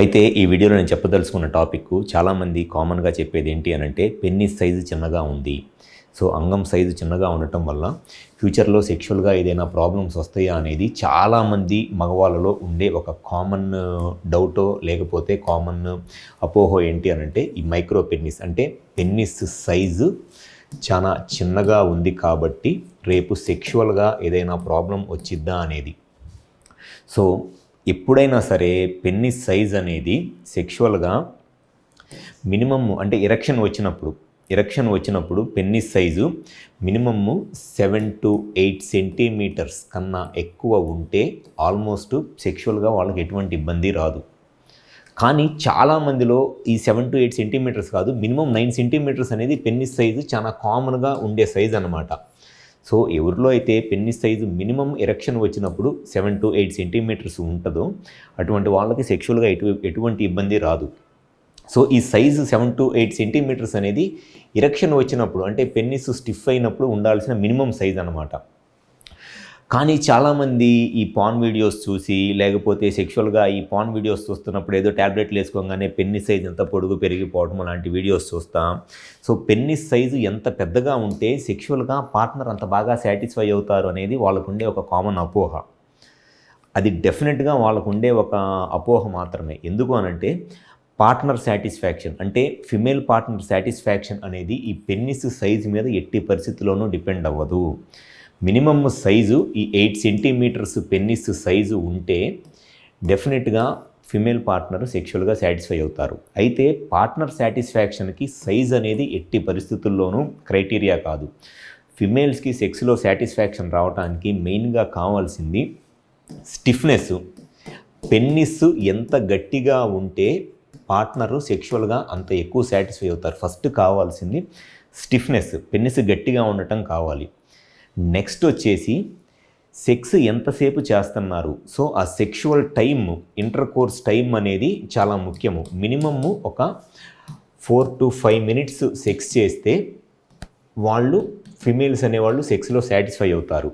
అయితే ఈ వీడియోలో నేను చెప్పదలుచుకున్న టాపిక్ చాలామంది కామన్గా చెప్పేది ఏంటి అనంటే పెన్నిస్ సైజు చిన్నగా ఉంది. సో అంగం సైజు చిన్నగా ఉండటం వల్ల ఫ్యూచర్లో సెక్షువల్గా ఏదైనా ప్రాబ్లమ్స్ వస్తాయా అనేది చాలామంది మగవాళ్ళలో ఉండే ఒక కామన్ డౌటో లేకపోతే కామన్ అపోహో ఏంటి అనంటే ఈ మైక్రో పెన్నిస్ అంటే పెన్నిస్ సైజు చాలా చిన్నగా ఉంది కాబట్టి రేపు సెక్షువల్గా ఏదైనా ప్రాబ్లం వచ్చిద్దా అనేది. సో ఎప్పుడైనా సరే పెన్నిస్ సైజ్ అనేది సెక్షువల్గా మినిమమ్ అంటే ఎరెక్షన్ వచ్చినప్పుడు penis size minimum 7 to 8 centimetres కన్నా ఎక్కువ ఉంటే ఆల్మోస్ట్ సెక్షువల్గా వాళ్ళకి ఎటువంటి ఇబ్బంది రాదు. కానీ చాలామందిలో ఈ 7 to 8 సెంటీమీటర్స్ కాదు, మినిమం 9 సెంటీమీటర్స్ అనేది పెన్నిస్ సైజు చాలా కామన్గా ఉండే సైజ్ అన్నమాట. సో ఎవరిలో అయితే పెన్నిస్ సైజు మినిమం ఎరెక్షన్ వచ్చినప్పుడు 7 to 8 సెంటీమీటర్స్ ఉంటుందో అటువంటి వాళ్ళకి సెక్షువల్గా ఎటువంటి ఇబ్బంది రాదు. సో ఈ సైజు 7 to 8 సెంటీమీటర్స్ అనేది ఎరెక్షన్ వచ్చినప్పుడు అంటే పెన్నిస్ స్టిఫ్ అయినప్పుడు ఉండాల్సిన మినిమం సైజ్ అన్నమాట. కానీ చాలామంది ఈ పాన్ వీడియోస్ చూసి లేకపోతే సెక్షువల్గా ఈ పాన్ వీడియోస్ చూస్తున్నప్పుడు ఏదో ట్యాబ్లెట్లు వేసుకోగానే పెన్నిస్ సైజు ఎంత పొడుగు పెరిగిపోవడం అలాంటి వీడియోస్ చూస్తాం. సో పెన్నిస్ సైజు ఎంత పెద్దగా ఉంటే సెక్షువల్గా పార్ట్నర్ అంత బాగా సాటిస్ఫై అవుతారు అనేది వాళ్ళకుండే ఒక కామన్ అపోహ. అది డెఫినెట్గా వాళ్ళకుండే ఒక అపోహ మాత్రమే. ఎందుకు అనంటే పార్ట్నర్ సాటిస్ఫాక్షన్ అంటే ఫిమేల్ పార్ట్నర్ సాటిస్ఫాక్షన్ అనేది ఈ పెన్నిస్ సైజు మీద ఎట్టి పరిస్థితుల్లోనూ డిపెండ్ అవ్వదు. మినిమమ్ సైజు ఈ 8 సెంటీమీటర్స్ పెన్నిస్ సైజు ఉంటే డెఫినెట్గా ఫిమేల్ పార్ట్నర్ సెక్షువల్గా సాటిస్ఫై అవుతారు. అయితే పార్ట్నర్ సాటిస్ఫాక్షన్కి సైజ్ అనేది ఎట్టి పరిస్థితుల్లోనూ క్రైటీరియా కాదు. ఫిమేల్స్కి సెక్స్లో సాటిస్ఫాక్షన్ రావడానికి మెయిన్గా కావాల్సింది స్టిఫ్నెస్. పెన్నిస్ ఎంత గట్టిగా ఉంటే పార్ట్నరు సెక్షువల్గా అంత ఎక్కువ సాటిస్ఫై అవుతారు. ఫస్ట్ కావాల్సింది స్టిఫ్నెస్, పెన్నిస్ గట్టిగా ఉండటం కావాలి. నెక్స్ట్ వచ్చేసి సెక్స్ ఎంతసేపు చేస్తున్నారు. సో ఆ sexual time, inter course time అనేది చాలా ముఖ్యము. మినిమమ్ ఒక 4 to 5 మినిట్స్ సెక్స్ చేస్తే వాళ్ళు ఫిమేల్స్ అనేవాళ్ళు సెక్స్లో సాటిస్ఫై అవుతారు.